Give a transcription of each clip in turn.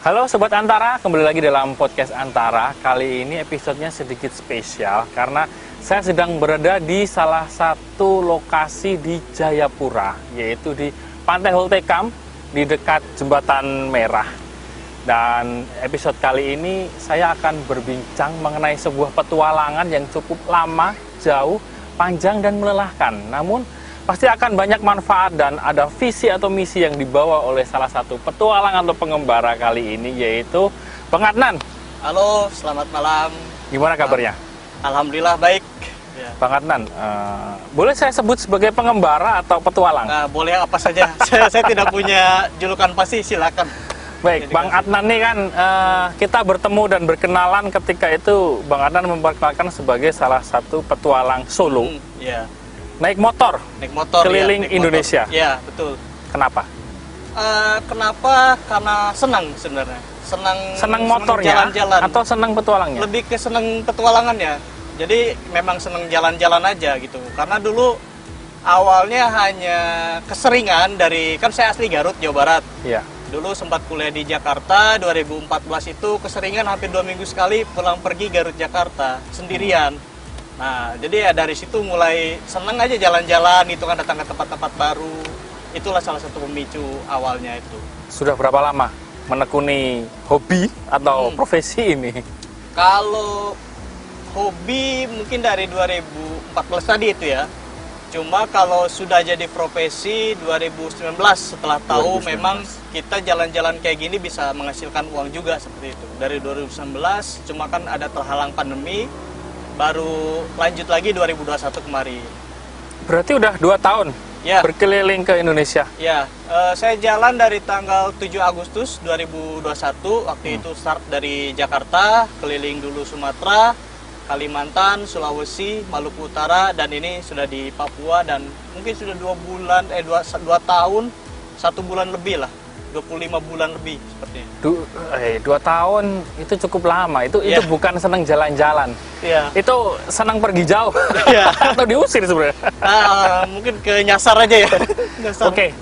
Halo Sobat Antara, kembali lagi dalam podcast Antara. Kali ini episodenya sedikit spesial karena saya sedang berada di salah satu lokasi di Jayapura, yaitu di Pantai Holtekam di dekat Jembatan Merah. Dan episode kali ini saya akan berbincang mengenai sebuah petualangan yang cukup lama, jauh, panjang dan melelahkan. Namun pasti akan banyak manfaat dan ada visi atau misi yang dibawa oleh salah satu petualang atau pengembara kali ini, yaitu Bang Adnan. Halo, selamat malam. Gimana kabarnya? Alhamdulillah baik. Ya. Bang Adnan, boleh saya sebut sebagai pengembara atau petualang? Boleh apa saja. saya tidak punya julukan pasti, silakan. Baik, Bang Adnan nih kan kita bertemu dan berkenalan ketika itu Bang Adnan memperkenalkan sebagai salah satu petualang solo. Ya. Naik motor keliling naik Indonesia. Motor. Ya, betul. Kenapa? Kenapa? Karena senang sebenarnya. Senang motornya jalan-jalan. Atau senang petualangnya? Lebih ke senang petualangannya. Jadi memang senang jalan-jalan aja gitu. Karena dulu awalnya hanya keseringan kan saya asli Garut, Jawa Barat. Iya. Dulu sempat kuliah di Jakarta, 2014 itu keseringan hampir 2 minggu sekali pulang pergi Garut Jakarta sendirian. Nah, jadi ya dari situ mulai seneng aja jalan-jalan itu kan, datang ke tempat-tempat baru. Itulah salah satu pemicu awalnya itu. Sudah berapa lama menekuni hobi atau profesi ini? Kalau hobi mungkin dari 2014 tadi itu ya. Cuma kalau sudah jadi profesi 2019 setelah tahu 2019. Memang kita jalan-jalan kayak gini bisa menghasilkan uang juga seperti itu. Dari 2019 cuma kan ada terhalang pandemi, baru lanjut lagi 2021 kemarin. Berarti udah 2 tahun ya, berkeliling ke Indonesia? Ya, saya jalan dari tanggal 7 Agustus 2021, waktu itu start dari Jakarta, keliling dulu Sumatera, Kalimantan, Sulawesi, Maluku Utara, dan ini sudah di Papua, dan mungkin sudah 2 tahun, 1 bulan lebih lah, 25 bulan lebih sepertinya. 2 tahun itu cukup lama, itu bukan senang jalan-jalan, itu senang pergi jauh, atau diusir sebenarnya? Mungkin ke nyasar aja ya. Oke,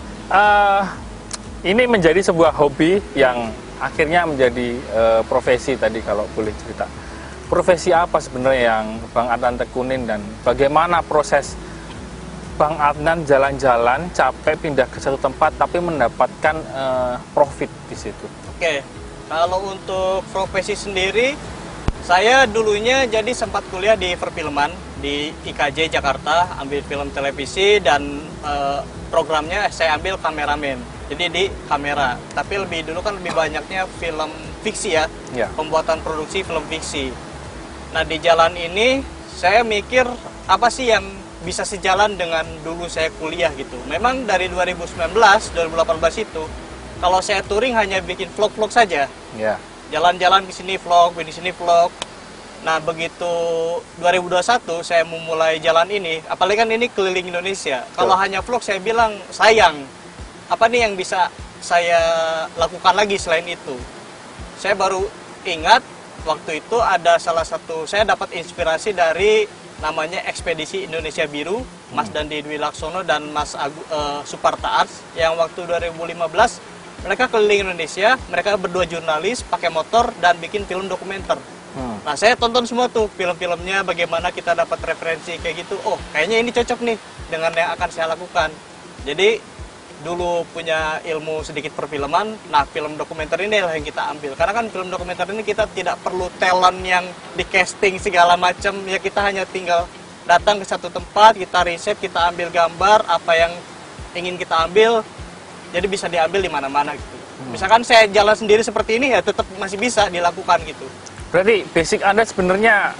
ini menjadi sebuah hobi yang akhirnya menjadi profesi tadi kalau boleh cerita. Profesi apa sebenarnya yang Bang Adnan tekunin dan bagaimana proses Bang Adnan jalan-jalan capek pindah ke satu tempat tapi mendapatkan profit di situ? Oke, kalau untuk profesi sendiri, saya dulunya jadi sempat kuliah di perfilman di IKJ Jakarta, ambil film televisi dan programnya saya ambil kameramen. Jadi di kamera, tapi dulu kan lebih banyaknya film fiksi ya, pembuatan produksi film fiksi. Nah di jalan ini saya mikir apa sih yang bisa sejalan dengan dulu saya kuliah gitu. Memang dari 2019, 2018 itu kalau saya touring hanya bikin vlog-vlog saja. Jalan-jalan di sini vlog, di sini vlog. Nah begitu 2021 saya memulai jalan ini, apalagi kan ini keliling Indonesia. Kalau hanya vlog saya bilang sayang. Apa nih yang bisa saya lakukan lagi selain itu? Saya baru ingat waktu itu ada salah satu, saya dapat inspirasi dari namanya Ekspedisi Indonesia Biru, Mas Dandi Dwi Laksono dan Mas Suparta Arts, yang waktu 2015 mereka keliling Indonesia, mereka berdua jurnalis pakai motor dan bikin film dokumenter. Nah saya tonton semua tuh film-filmnya, bagaimana kita dapat referensi kayak gitu. Oh kayaknya ini cocok nih dengan yang akan saya lakukan. Jadi dulu punya ilmu sedikit perfilman, nah film dokumenter ini lah yang kita ambil. Karena kan film dokumenter ini kita tidak perlu talent yang di casting segala macam, ya kita hanya tinggal datang ke satu tempat, kita riset, kita ambil gambar apa yang ingin kita ambil, jadi bisa diambil di mana-mana gitu. Misalkan saya jalan sendiri seperti ini ya tetap masih bisa dilakukan gitu. Berarti basic Anda sebenarnya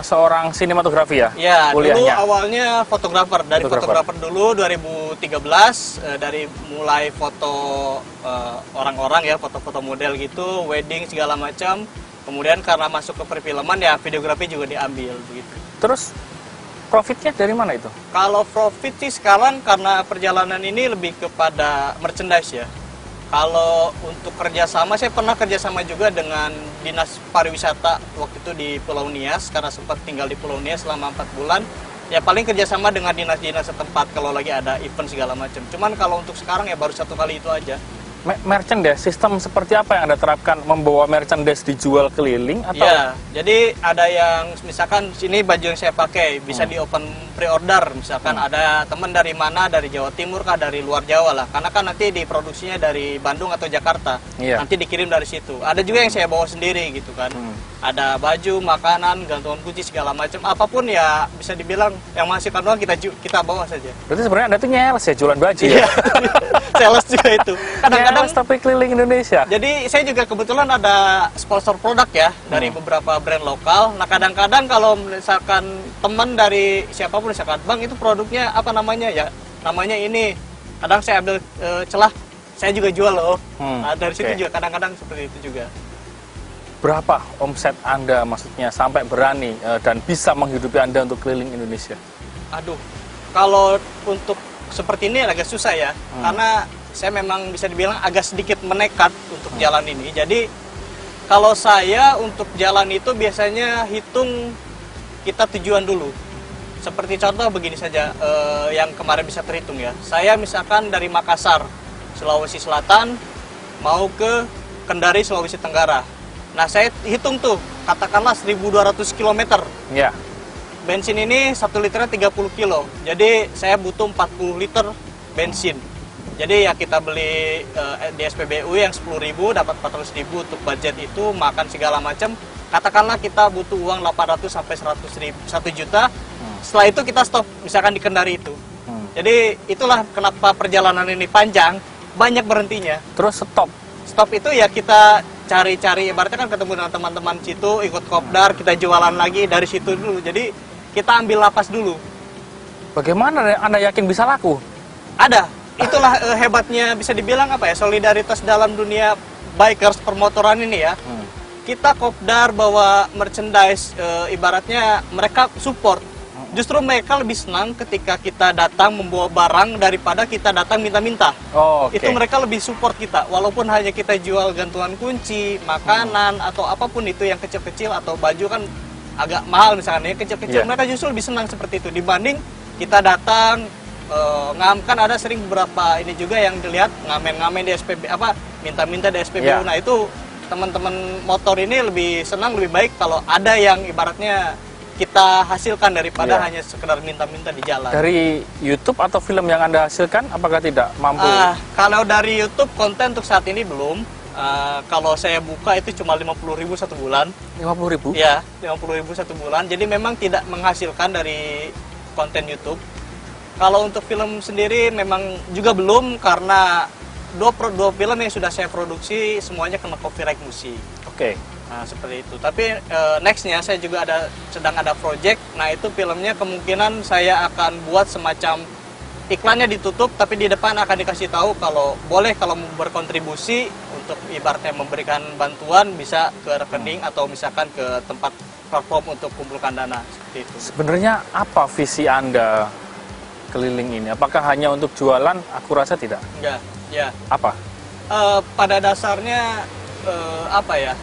seorang sinematografi ya? Ya, kuliahnya? Dulu awalnya fotografer. Dari fotografer dulu 2013, dari mulai foto orang-orang ya, foto-foto model gitu, wedding segala macam. Kemudian karena masuk ke perfilman ya videografi juga diambil begitu. Terus profitnya dari mana itu? Kalau profit sih sekarang karena perjalanan ini lebih kepada merchandise ya. Kalau untuk kerjasama, saya pernah kerjasama juga dengan Dinas Pariwisata waktu itu di Pulau Nias, karena sempat tinggal di Pulau Nias selama 4 bulan. Ya paling kerjasama dengan dinas-dinas setempat kalau lagi ada event segala macam. Cuman kalau untuk sekarang ya baru 1 kali itu aja. merchandise, sistem seperti apa yang Anda terapkan? Membawa merchandise dijual keliling atau? Ya, jadi ada yang misalkan sini baju yang saya pakai bisa di open pre-order, misalkan ada teman dari mana, dari Jawa Timur kah, dari luar Jawa lah, karena kan nanti diproduksinya dari Bandung atau Jakarta, nanti dikirim dari situ. Ada juga yang saya bawa sendiri gitu kan, ada baju, makanan, gantungan kunci segala macam, apapun ya bisa dibilang yang menghasilkan uang kita bawa saja. Berarti sebenarnya Anda tuh nyales ya jualan baju ya? Sales juga itu. Kadang-kadang tapi keliling Indonesia. Jadi saya juga kebetulan ada sponsor produk ya dari beberapa brand lokal. Nah kadang-kadang kalau misalkan teman dari siapapun, misalkan bang itu produknya apa namanya ya, namanya ini. Kadang saya ambil celah, saya juga jual loh. Nah, dari situ juga kadang-kadang seperti itu juga. Berapa omset Anda maksudnya sampai berani dan bisa menghidupi Anda untuk keliling Indonesia? Aduh, kalau untuk seperti ini agak susah ya, karena saya memang bisa dibilang agak sedikit menekat untuk jalan ini. Jadi kalau saya untuk jalan itu biasanya hitung kita tujuan dulu. Seperti contoh begini saja, yang kemarin bisa terhitung ya. Saya misalkan dari Makassar, Sulawesi Selatan, mau ke Kendari, Sulawesi Tenggara. Nah saya hitung tuh, katakanlah 1.200 km. Ya. Bensin ini 1 liternya 30 kilo. Jadi saya butuh 40 liter bensin. Jadi ya kita beli di SPBU yang 10.000 dapat 400.000 untuk budget itu, makan segala macam. Katakanlah kita butuh uang 800 sampai 100 juta. Setelah itu kita stop misalkan di Kendari itu. Jadi itulah kenapa perjalanan ini panjang, banyak berhentinya. Terus stop. Stop itu ya kita cari-cari, ibaratnya kan ketemu dengan teman-teman situ, ikut kopdar, kita jualan lagi dari situ dulu. Jadi kita ambil lapas dulu. Bagaimana Anda yakin bisa laku? Ada. Itulah hebatnya bisa dibilang apa ya, solidaritas dalam dunia bikers permotoran ini ya. Kita kopdar bawa merchandise, ibaratnya mereka support. Justru mereka lebih senang ketika kita datang membawa barang daripada kita datang minta-minta. Itu mereka lebih support kita, walaupun hanya kita jual gantungan kunci, makanan atau apapun itu yang kecil-kecil atau baju kan agak mahal misalnya, kecil-kecil mereka justru lebih senang seperti itu dibanding kita datang. Kan ada sering beberapa ini juga yang dilihat ngamen-ngamen di SPB minta-minta di SPBU. Nah itu teman-teman motor ini lebih senang, lebih baik kalau ada yang ibaratnya kita hasilkan daripada hanya sekedar minta-minta di jalan. Dari YouTube atau film yang Anda hasilkan apakah tidak mampu? Kalau dari YouTube konten untuk saat ini belum. Kalau saya buka itu cuma 50.000 satu bulan. 50.000? Ya, 50.000 satu bulan. Jadi memang tidak menghasilkan dari konten YouTube. Kalau untuk film sendiri memang juga belum, karena dua film yang sudah saya produksi semuanya kena copyright musik. Nah seperti itu. Tapi nextnya saya juga sedang ada project. Nah itu filmnya kemungkinan saya akan buat semacam iklannya ditutup, tapi di depan akan dikasih tahu kalau boleh, kalau mau berkontribusi untuk ibaratnya memberikan bantuan bisa ke rekening atau misalkan ke tempat platform untuk kumpulkan dana seperti itu. Sebenarnya apa visi Anda keliling ini? Apakah hanya untuk jualan? Aku rasa tidak. Enggak, ya. Apa? Pada dasarnya apa ya?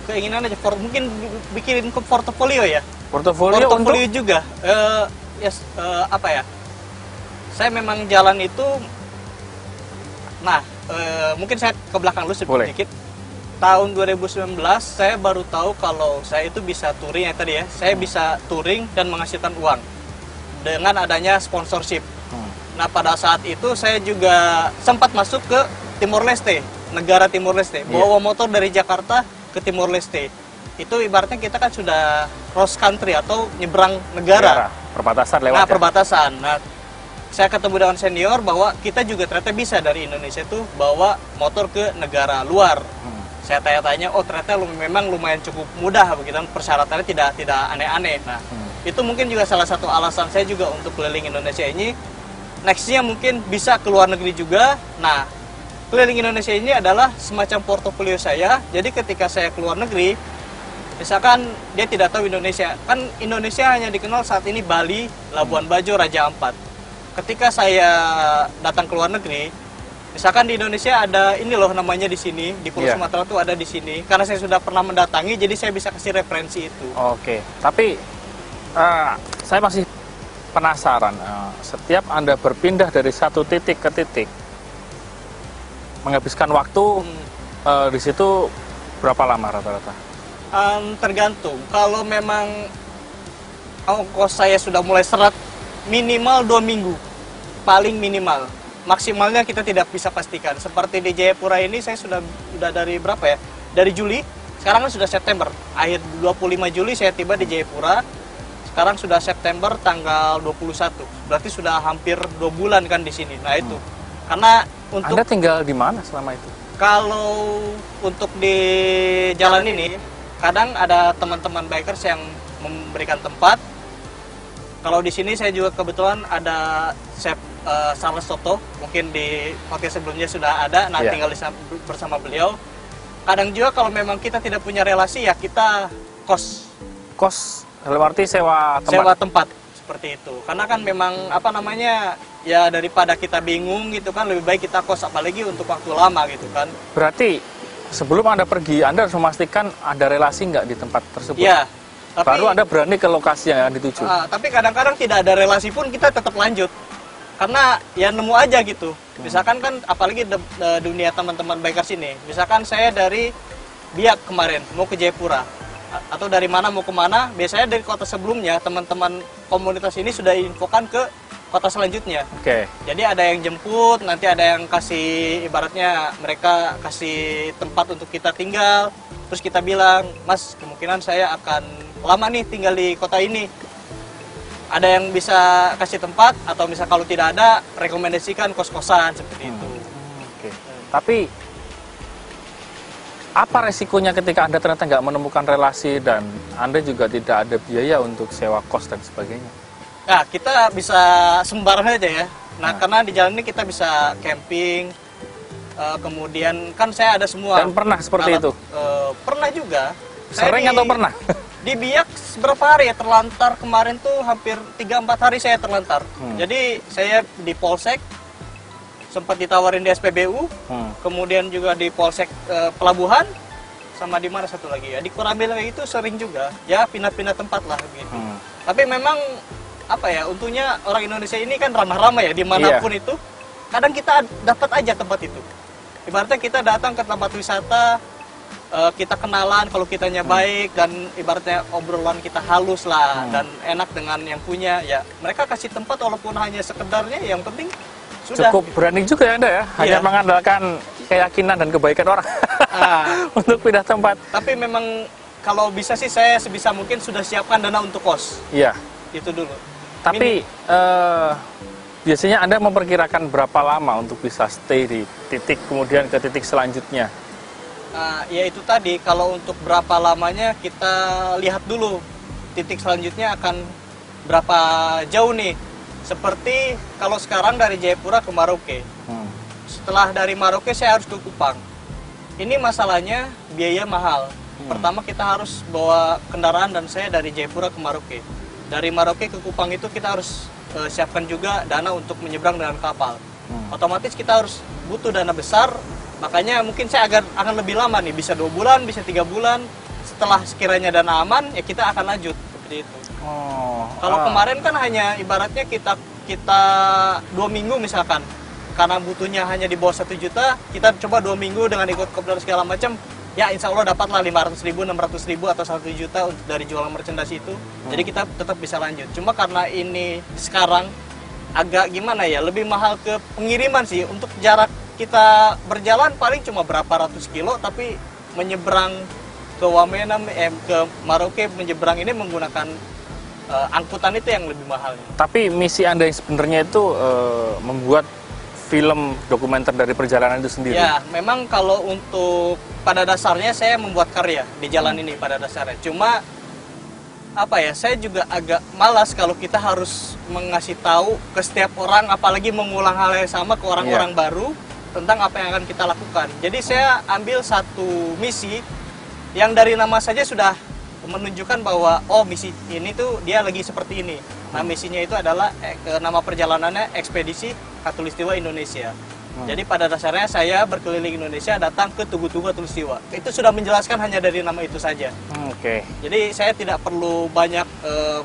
Keinginan aja, mungkin bikin ke portofolio ya. Portofolio untuk? Juga. Apa ya? Saya memang jalan itu. Nah, mungkin saya ke belakang dulu sedikit. Tahun 2019 saya baru tahu kalau saya itu bisa touring ya tadi ya. Saya bisa touring dan menghasilkan uang dengan adanya sponsorship. Nah pada saat itu saya juga sempat masuk ke Timor Leste, negara Timor Leste, bawa motor dari Jakarta ke Timor Leste. Itu ibaratnya kita kan sudah cross country atau nyebrang negara. Perbatasan lewat. Nah perbatasan. Nah saya ketemu dengan senior bahwa kita juga ternyata bisa dari Indonesia itu bawa motor ke negara luar. Saya tanya-tanya, oh ternyata memang lumayan cukup mudah begitu, persyaratannya tidak aneh-aneh. Nah itu mungkin juga salah satu alasan saya juga untuk keliling Indonesia ini. Nextnya mungkin bisa ke luar negeri juga. Nah, keliling Indonesia ini adalah semacam portofolio saya. Jadi ketika saya ke luar negeri, misalkan dia tidak tahu Indonesia. Kan Indonesia hanya dikenal saat ini Bali, Labuan Bajo, Raja Ampat. Ketika saya datang ke luar negeri, misalkan di Indonesia ada ini loh namanya di sini, di Pulau Sumatera tuh ada di sini. Karena saya sudah pernah mendatangi, jadi saya bisa kasih referensi itu. Tapi saya masih penasaran, setiap Anda berpindah dari satu titik ke titik, menghabiskan waktu di situ berapa lama rata-rata? Tergantung. Kalau memang ongkos saya sudah mulai seret, minimal 2 minggu, paling minimal. Maksimalnya kita tidak bisa pastikan. Seperti di Jayapura ini saya sudah dari berapa ya? Dari Juli, sekarang kan sudah September. Akhir 25 Juli saya tiba di Jayapura. Sekarang sudah September tanggal 21. Berarti sudah hampir 2 bulan kan di sini. Nah itu. Karena untuk Anda tinggal di mana selama itu? kalau untuk di jalan ini, kadang ada teman-teman bikers yang memberikan tempat. Kalau di sini saya juga kebetulan ada chef Charles Soto, mungkin di podcast sebelumnya sudah ada, nah tinggal bersama beliau. Kadang juga kalau memang kita tidak punya relasi ya kita kos. Kos, dalam arti sewa tempat? Sewa tempat, seperti itu. Karena kan memang apa namanya, ya daripada kita bingung gitu kan, lebih baik kita kos, apalagi untuk waktu lama gitu kan. Berarti sebelum Anda pergi, Anda harus memastikan ada relasi nggak di tempat tersebut? Iya. Tapi, baru Anda berani ke lokasi yang dituju. Tapi kadang-kadang tidak ada relasi pun kita tetap lanjut. Karena ya nemu aja gitu. Misalkan kan apalagi dunia teman-teman bikers ini. Misalkan saya dari Biak kemarin mau ke Jayapura. Atau dari mana mau kemana. Biasanya dari kota sebelumnya teman-teman komunitas ini sudah infokan ke kota selanjutnya. Oke. Jadi ada yang jemput, nanti ada yang kasih, ibaratnya mereka kasih tempat untuk kita tinggal. Terus kita bilang, Mas kemungkinan saya akan lama nih tinggal di kota ini. Ada yang bisa kasih tempat, atau misal kalau tidak ada, rekomendasikan kos-kosan, seperti itu. Oke. Tapi, apa resikonya ketika Anda ternyata nggak menemukan relasi dan Anda juga tidak ada biaya untuk sewa kos dan sebagainya? Nah, kita bisa sembarang aja ya. Nah, karena di jalan ini kita bisa camping, kemudian kan saya ada semua. Dan pernah seperti itu? Pernah juga. Sering atau pernah? Di Biak berapa hari ya terlantar kemarin tuh hampir 3-4 hari saya terlantar. Jadi saya di Polsek sempat ditawarin di SPBU, kemudian juga di Polsek Pelabuhan, sama di mana satu lagi ya di Koramil kayak itu sering juga. Ya pindah-pindah tempat lah gitu. Tapi memang apa ya, untungnya orang Indonesia ini kan ramah-ramah ya dimanapun itu. Kadang kita dapat aja tempat itu. Ibaratnya kita datang ke tempat wisata, kita kenalan kalau kitanya baik, dan ibaratnya obrolan kita halus lah dan enak dengan yang punya, ya mereka kasih tempat walaupun hanya sekedarnya, yang penting sudah. Cukup berani juga ya Anda ya, hanya mengandalkan keyakinan dan kebaikan orang untuk pindah tempat. Tapi memang kalau bisa sih saya sebisa mungkin sudah siapkan dana untuk kos. Iya. Itu dulu. Tapi biasanya Anda memperkirakan berapa lama untuk bisa stay di titik kemudian ke titik selanjutnya? Ya itu tadi, kalau untuk berapa lamanya kita lihat dulu titik selanjutnya akan berapa jauh nih. Seperti kalau sekarang dari Jayapura ke Maroke. Setelah dari Maroke saya harus ke Kupang. Ini masalahnya biaya mahal. Pertama kita harus bawa kendaraan, dan saya dari Jayapura ke Maroke. Dari Maroke ke Kupang itu kita harus siapkan juga dana untuk menyeberang dengan kapal. Otomatis kita harus butuh dana besar. Makanya mungkin saya akan lebih lama nih, bisa 2 bulan, bisa 3 bulan. Setelah sekiranya dana aman, ya kita akan lanjut seperti itu. Kalau kemarin kan hanya ibaratnya kita 2 minggu misalkan, karena butuhnya hanya di bawah 1 juta, kita coba 2 minggu dengan ikut kopdar segala macam, ya insya Allah dapatlah 500.000, 600.000 atau 1 juta untuk dari jualan merchandise itu. Jadi kita tetap bisa lanjut. Cuma karena ini sekarang agak gimana ya, lebih mahal ke pengiriman sih. Untuk jarak kita berjalan paling cuma berapa ratus kilo, tapi menyeberang ke Wamena, ke Maroke, menyeberang ini menggunakan angkutan itu yang lebih mahal. Tapi misi Anda yang sebenarnya itu membuat film dokumenter dari perjalanan itu sendiri? Ya, memang kalau untuk pada dasarnya saya membuat karya di jalan ini pada dasarnya. Cuma apa ya, saya juga agak malas kalau kita harus mengasih tahu ke setiap orang, apalagi mengulang hal yang sama ke orang-orang baru tentang apa yang akan kita lakukan. Jadi saya ambil satu misi yang dari nama saja sudah menunjukkan bahwa oh misi ini tuh dia lagi seperti ini. Nah misinya itu adalah nama perjalanannya Ekspedisi Khatulistiwa Indonesia. Jadi pada dasarnya saya berkeliling Indonesia datang ke Tugu-Tugu Tulistiwa. Itu sudah menjelaskan hanya dari nama itu saja. Oke. Jadi saya tidak perlu banyak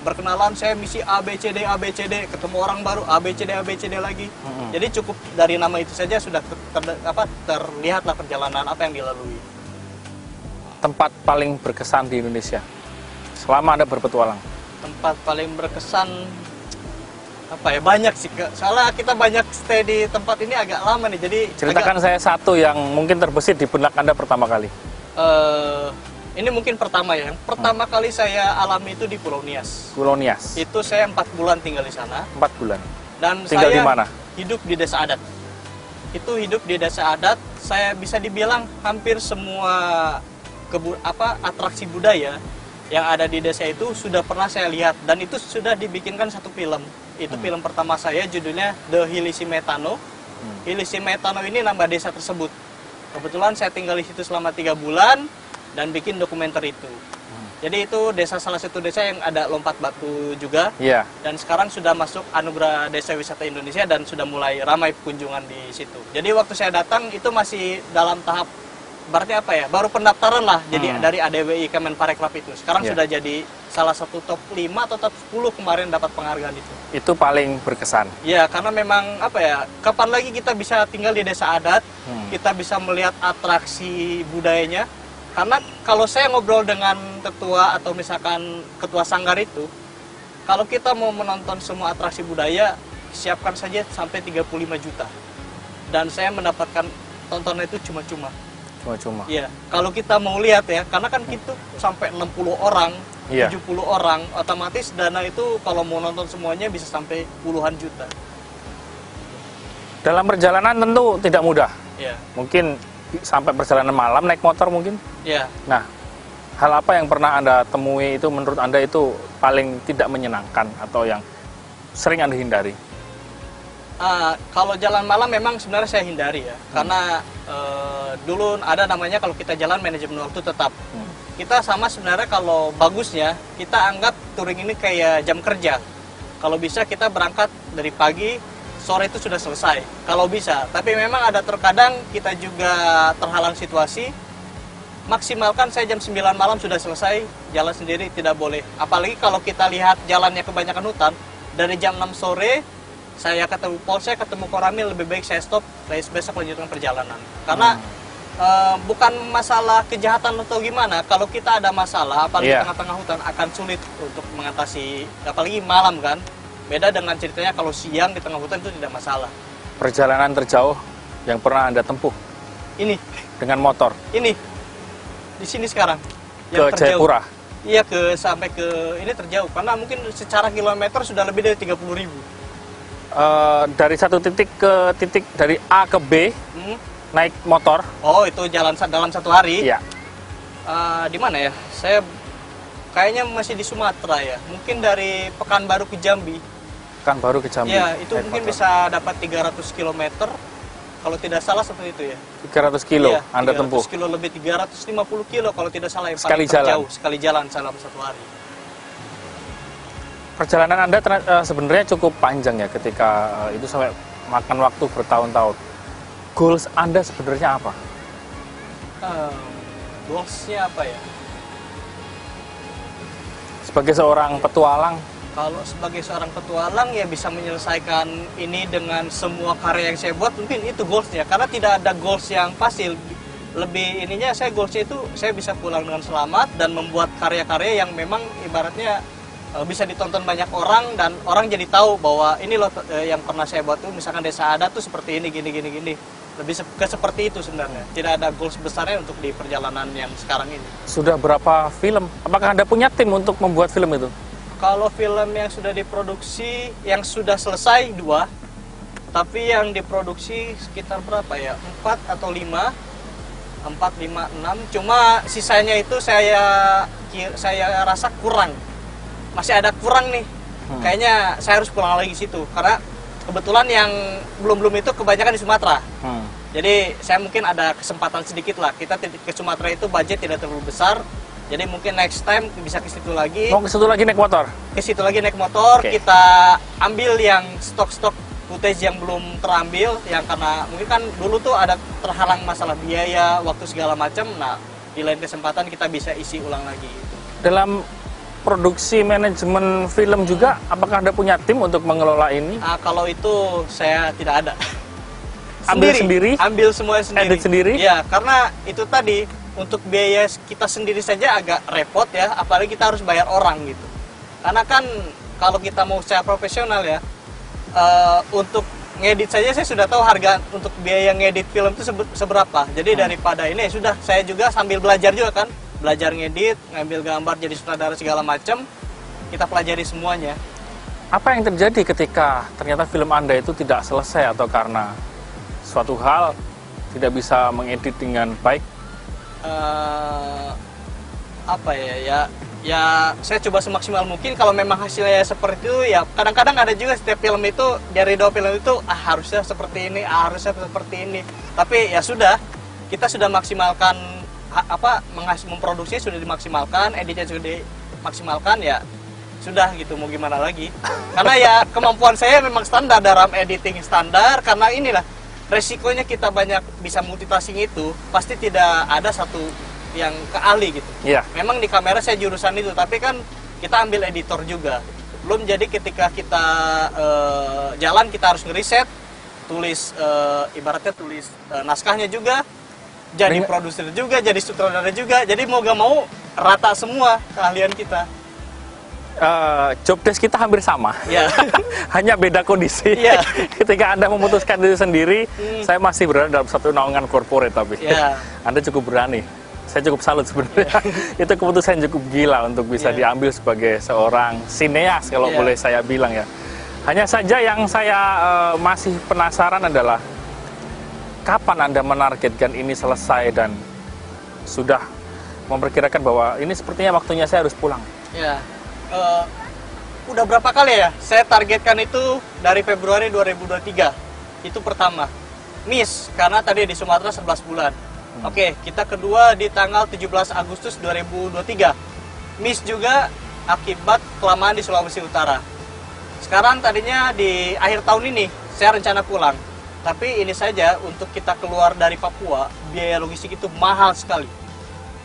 berkenalan, saya misi ABCD, ketemu orang baru ABCD lagi. Jadi cukup dari nama itu saja sudah terlihatlah perjalanan apa yang dilalui. Tempat paling berkesan di Indonesia selama Anda berpetualang? Tempat paling berkesan apa ya, banyak sih, soalnya kita banyak stay di tempat ini agak lama nih, jadi ceritakan saya satu yang mungkin terbesit di benak Anda pertama kali. Ini mungkin pertama ya, yang pertama kali saya alami itu di Pulau Nias. Pulau Nias. Itu saya 4 bulan tinggal di sana. 4 bulan. Dan tinggal saya di mana? Hidup di desa adat. Itu hidup di desa adat, saya bisa dibilang hampir semua atraksi budaya yang ada di desa itu sudah pernah saya lihat, dan itu sudah dibikinkan satu film. Itu film pertama saya, judulnya The Hilisimetano. Hilisimetano ini nama desa tersebut. Kebetulan saya tinggal di situ selama 3 bulan dan bikin dokumenter itu. Jadi itu salah satu desa yang ada lompat batu juga. Iya. Dan sekarang sudah masuk Anugerah Desa Wisata Indonesia dan sudah mulai ramai kunjungan di situ. Jadi waktu saya datang itu masih dalam tahap, berarti apa ya, baru pendaftaran lah. Jadi dari ADWI Kemenparekraf itu. Sekarang sudah jadi salah satu top 5 atau top 10 kemarin dapat penghargaan itu. Itu paling berkesan. Ya, karena memang apa ya, kapan lagi kita bisa tinggal di desa adat, kita bisa melihat atraksi budayanya. Karena kalau saya ngobrol dengan ketua atau misalkan ketua sanggar itu, kalau kita mau menonton semua atraksi budaya, siapkan saja sampai 35 juta. Dan saya mendapatkan tontonan itu cuma-cuma. Cuma-cuma. Iya, kalau kita mau lihat ya, karena kan kita sampai 60 orang, 70 orang, otomatis dana itu kalau mau nonton semuanya bisa sampai puluhan juta. Dalam perjalanan tentu tidak mudah. Iya. Mungkin sampai perjalanan malam naik motor mungkin. Iya. Nah, hal apa yang pernah Anda temui itu menurut Anda itu paling tidak menyenangkan atau yang sering Anda hindari? Kalau jalan malam memang sebenarnya saya hindari ya, karena dulu ada namanya kalau kita jalan manajemen waktu tetap. Kita sama sebenarnya kalau bagusnya kita anggap touring ini kayak jam kerja. Kalau bisa kita berangkat dari pagi, sore itu sudah selesai. Kalau bisa, tapi memang ada terkadang kita juga terhalang situasi. Maksimalkan saya jam 9 malam sudah selesai, jalan sendiri tidak boleh. Apalagi kalau kita lihat jalannya kebanyakan hutan, dari jam 6 sore saya ketemu polsek, ketemu koramil, lebih baik saya stop, besok lanjutkan perjalanan. Karena bukan masalah kejahatan atau gimana, kalau kita ada masalah, apalagi di tengah-tengah hutan, akan sulit untuk mengatasi, apalagi malam kan. Beda dengan ceritanya kalau siang di tengah hutan itu tidak masalah. Perjalanan terjauh yang pernah Anda tempuh? Ini. Dengan motor? Ini. Di sini sekarang. Yang ke Jayapura? Iya, sampai ke ini terjauh. Karena mungkin secara kilometer sudah lebih dari 30.000. Dari satu titik ke titik, dari A ke B, naik motor. Oh, itu jalan dalam satu hari? Iya. Di mana ya? Saya kayaknya masih di Sumatera ya. Mungkin dari Pekanbaru ke Jambi. Pekanbaru ke Jambi. Iya, itu mungkin motor bisa dapat 300 km. Kalau tidak salah seperti itu ya. 300 kilo iya, Anda tempuh? 300 kilo lebih 350 kilo kalau tidak salah yang sekali paling terjauh. Sekali jalan dalam satu hari. Perjalanan Anda sebenarnya cukup panjang ya, ketika itu sampai makan waktu bertahun-tahun. Goals Anda sebenarnya apa? Goalsnya apa ya? Sebagai seorang petualang? Kalau sebagai seorang petualang ya bisa menyelesaikan ini dengan semua karya yang saya buat, mungkin itu goalsnya. Karena tidak ada goals yang pasti. Lebih ininya saya goalsnya itu saya bisa pulang dengan selamat dan membuat karya-karya yang memang ibaratnya bisa ditonton banyak orang dan orang jadi tahu bahwa ini loh yang pernah saya buat tuh, misalkan desa adat tuh seperti ini gini. Lebih ke seperti itu sebenarnya. Tidak ada goals besarnya untuk di perjalanan yang sekarang ini. Sudah berapa film? Apakah Anda punya tim untuk membuat film itu? Kalau film yang sudah diproduksi, yang sudah selesai 2, tapi yang diproduksi sekitar berapa ya? 4 atau 5, 6. Cuma sisanya itu saya rasa kurang. Masih ada kurang nih. Kayaknya saya harus pulang lagi situ karena kebetulan yang belum itu kebanyakan di Sumatera. Jadi saya mungkin ada kesempatan sedikit lah. Kita ke Sumatera itu budget tidak terlalu besar. Jadi mungkin next time bisa ke situ lagi. Mau ke situ lagi naik motor? Ke situ lagi naik motor, kita ambil yang stok-stok footage yang belum terambil, yang karena mungkin kan dulu tuh ada terhalang masalah biaya, waktu segala macam. Nah, di lain kesempatan kita bisa isi ulang lagi. Dalam produksi manajemen film juga, apakah Anda punya tim untuk mengelola ini? Kalau itu saya tidak ada. Ambil sendiri? Ambil semua sendiri. Edit sendiri? Ya, karena itu tadi untuk biaya kita sendiri saja agak repot ya, apalagi kita harus bayar orang gitu. Karena kan kalau kita mau secara profesional ya, untuk ngedit saja saya sudah tahu harga untuk biaya ngedit film itu seberapa. Jadi daripada ini sudah, saya juga sambil belajar juga kan, belajar ngedit, ngambil gambar jadi sutradara segala macam, kita pelajari semuanya. Apa yang terjadi ketika ternyata film Anda itu tidak selesai atau karena suatu hal tidak bisa mengedit dengan baik? Apa ya saya coba semaksimal mungkin. Kalau memang hasilnya seperti itu ya, kadang-kadang ada juga setiap film itu, dari dua film itu harusnya seperti ini, harusnya seperti ini, tapi ya sudah, kita sudah maksimalkan memproduksi sudah dimaksimalkan, editnya sudah dimaksimalkan, ya sudah gitu, mau gimana lagi. Karena ya kemampuan saya memang standar dalam editing standar, karena inilah resikonya kita banyak bisa multitasking itu, pasti tidak ada satu yang keahli gitu. Iya. Memang di kamera saya jurusan itu, tapi kan kita ambil editor juga. Belum jadi ketika kita jalan kita harus ngeriset, tulis ibaratnya tulis naskahnya juga, jadi produser juga, jadi sutradara juga. Jadi mau gak mau rata semua keahlian kita. Job desk kita hampir sama, Ya. hanya beda kondisi. Ya. Ketika Anda memutuskan itu sendiri, saya masih berada dalam satu naungan korporat, tapi Ya. Anda cukup berani. Saya cukup salut sebenarnya. Itu keputusan cukup gila untuk bisa diambil sebagai seorang sineas, kalau boleh saya bilang ya. Hanya saja yang saya masih penasaran adalah kapan Anda menargetkan ini selesai dan sudah memperkirakan bahwa ini sepertinya waktunya saya harus pulang. Ya. Udah berapa kali ya saya targetkan itu dari Februari 2023. Itu pertama. Miss karena tadi di Sumatera 11 bulan. Oke, kita kedua di tanggal 17 Agustus 2023. Miss juga akibat kelamaan di Sulawesi Utara. Sekarang tadinya di akhir tahun ini saya rencana pulang. Tapi ini saja, untuk kita keluar dari Papua, biaya logistik itu mahal sekali.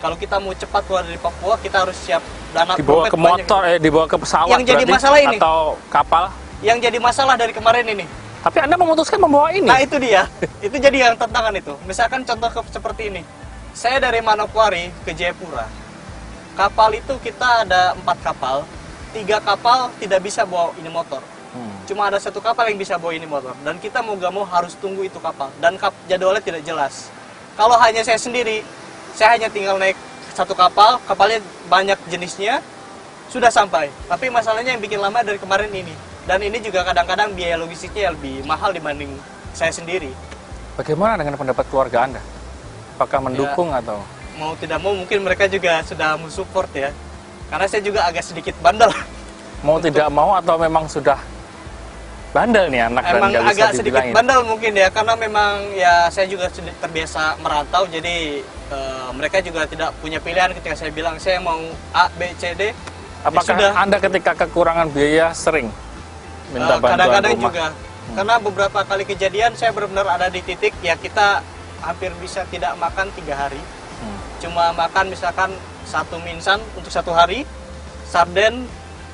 Kalau kita mau cepat keluar dari Papua, kita harus siap dana. Dibawa ke motor, dibawa ke pesawat yang jadi berarti, masalah ini, atau kapal. Yang jadi masalah dari kemarin ini. Tapi Anda memutuskan membawa ini. Nah itu dia, itu jadi yang tantangan itu. Misalkan contoh seperti ini, saya dari Manokwari ke Jayapura, kapal itu kita ada 4 kapal, 3 kapal tidak bisa bawa ini motor. Cuma ada 1 kapal yang bisa bawa ini motor, dan kita mau gak mau harus tunggu itu kapal, dan jadwalnya tidak jelas. Kalau hanya saya sendiri, saya hanya tinggal naik 1 kapal, kapalnya banyak jenisnya, sudah sampai. Tapi masalahnya yang bikin lama dari kemarin ini. Dan ini juga kadang-kadang biaya logistiknya lebih mahal dibanding saya sendiri. Bagaimana dengan pendapat keluarga Anda? Apakah mendukung atau? Mau tidak mau mungkin mereka juga sudah mensupport ya. Karena saya juga agak sedikit bandel. Mau tidak mau atau memang sudah bandel nih anak, emang dan nggak bisa agak sedikit dibilangin? bandel mungkin ya, karena memang ya saya juga sudah terbiasa merantau, jadi mereka juga tidak punya pilihan ketika saya bilang saya mau A, B, C, D. Apakah ya Anda ketika kekurangan biaya sering minta bantuan kadang-kadang rumah? juga. Karena beberapa kali kejadian saya benar-benar ada di titik ya kita hampir bisa tidak makan 3 hari. Cuma makan misalkan 1 minsan untuk 1 hari,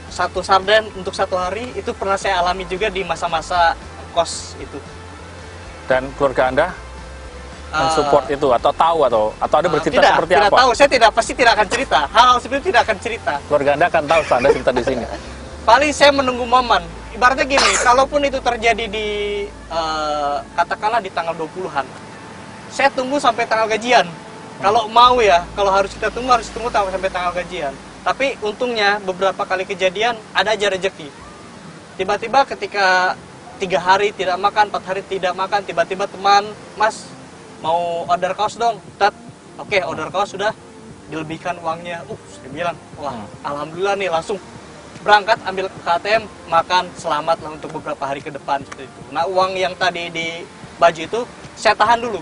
satu sarden untuk 1 hari. Itu pernah saya alami juga di masa-masa kos itu. Dan keluarga Anda mensupport itu atau tahu atau ada bercerita tidak, seperti tidak apa? tahu. Saya pasti tidak akan cerita. Hal seperti itu tidak akan cerita. Keluarga Anda akan tahu setelah Anda cerita di sini. Paling saya menunggu momen. Ibaratnya gini, kalaupun itu terjadi di katakanlah di tanggal 20-an, saya tunggu sampai tanggal gajian. Kalau mau ya, kalau harus kita tunggu, harus tunggu sampai tanggal gajian. Tapi untungnya beberapa kali kejadian ada aja rezeki. Tiba-tiba ketika 3 hari tidak makan, 4 hari tidak makan, tiba-tiba teman, Mas mau order kaos dong. Oke, order kaos sudah, dilebihkan uangnya. Saya bilang, wah alhamdulillah nih, langsung berangkat ambil ke ATM, makan, selamat lah untuk beberapa hari ke depan seperti itu. Nah uang yang tadi di baju itu saya tahan dulu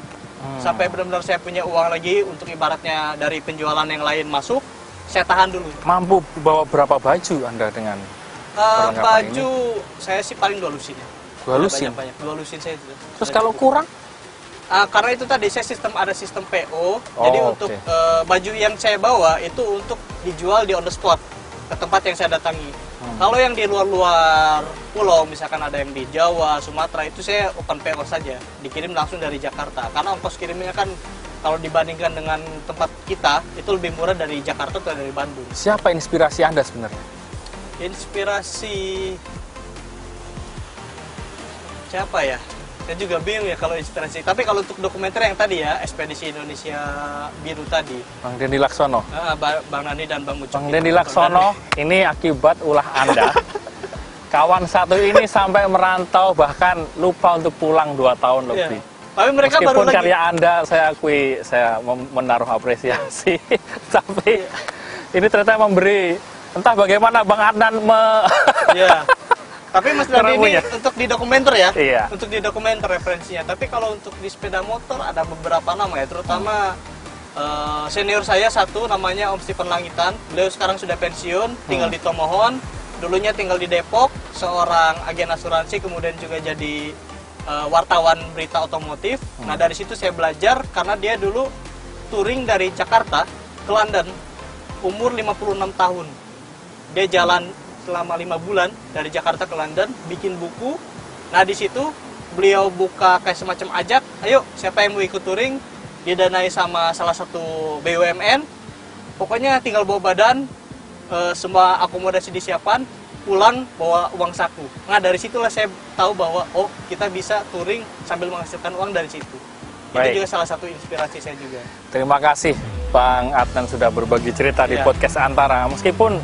sampai benar-benar saya punya uang lagi untuk ibaratnya dari penjualan yang lain masuk, saya tahan dulu. Mampu bawa berapa baju Anda dengan perlengkapan baju ini? saya sih paling 2 lusin ya. Dua lusin? Banyak. Dua lusin saya itu. Terus kalau kurang? Karena itu tadi saya ada sistem PO, jadi untuk baju yang saya bawa itu untuk dijual di on the spot ke tempat yang saya datangi. Kalau yang di luar-luar pulau, misalkan ada yang di Jawa, Sumatera, itu saya open PO saja, dikirim langsung dari Jakarta. Karena ongkos kirimnya kan kalau dibandingkan dengan tempat kita itu lebih murah dari Jakarta atau dari Bandung. Siapa inspirasi Anda sebenarnya? Inspirasi siapa ya? Saya juga bingung ya kalau inspirasi. Tapi kalau untuk dokumenter yang tadi ya, Ekspedisi Indonesia Biru tadi. Bang Denny Laksono. Bang Nani dan Bang Ucok. Bang Denny Laksono, ini akibat ulah Anda. Kawan satu ini sampai merantau bahkan lupa untuk pulang 2 tahun lebih. Tapi mereka meskipun baru karya Anda, saya akui, saya menaruh apresiasi. Tapi ini ternyata memberi, entah bagaimana Bang Adnan Iya. Tapi Mas Dandi ini ya? untuk di dokumenter ya? Iya. Untuk di dokumenter referensinya. Tapi kalau untuk di sepeda motor ada beberapa nama ya, terutama senior saya satu namanya Om Stephen Langitan. Beliau sekarang sudah pensiun, tinggal di Tomohon. Dulunya tinggal di Depok, seorang agen asuransi, kemudian juga jadi wartawan berita otomotif. Nah dari situ saya belajar karena dia dulu touring dari Jakarta ke London, umur 56 tahun. Dia jalan selama 5 bulan dari Jakarta ke London, bikin buku. Nah di situ beliau buka kayak semacam ajak, ayo siapa yang mau ikut touring, didanai sama salah satu BUMN. Pokoknya tinggal bawa badan, semua akomodasi disiapkan, pulang bawa uang saku. Nah dari situlah saya tahu bahwa oh kita bisa touring sambil menghasilkan uang dari situ. Baik. Itu juga salah satu inspirasi saya juga. Terima kasih Bang Adnan sudah berbagi cerita di podcast Antara. Meskipun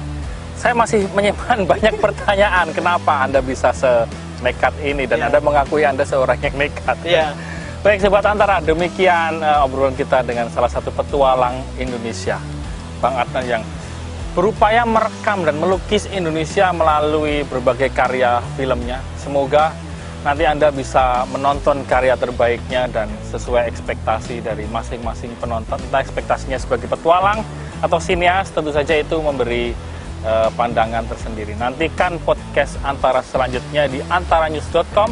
saya masih menyimpan banyak pertanyaan, kenapa Anda bisa senekat ini dan Anda mengakui Anda seorang yang nekat. Baik Sobat Antara, demikian obrolan kita dengan salah satu petualang Indonesia, Bang Adnan, yang berupaya merekam dan melukis Indonesia melalui berbagai karya filmnya. Semoga nanti Anda bisa menonton karya terbaiknya dan sesuai ekspektasi dari masing-masing penonton. Entah ekspektasinya sebagai petualang atau sineas, tentu saja itu memberi pandangan tersendiri. Nantikan podcast Antara selanjutnya di antaranews.com,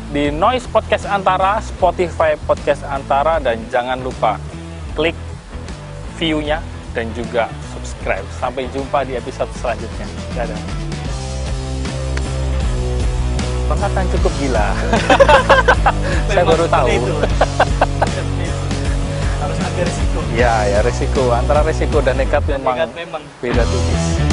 di Noise Podcast Antara, Spotify Podcast Antara, dan jangan lupa klik view-nya dan juga subscribe. Sampai jumpa di episode selanjutnya. Dadah. Perkataan cukup gila. Saya baru tahu. Harus ada risiko. Ya, resiko. Antara resiko dan nekat memang beda tipis.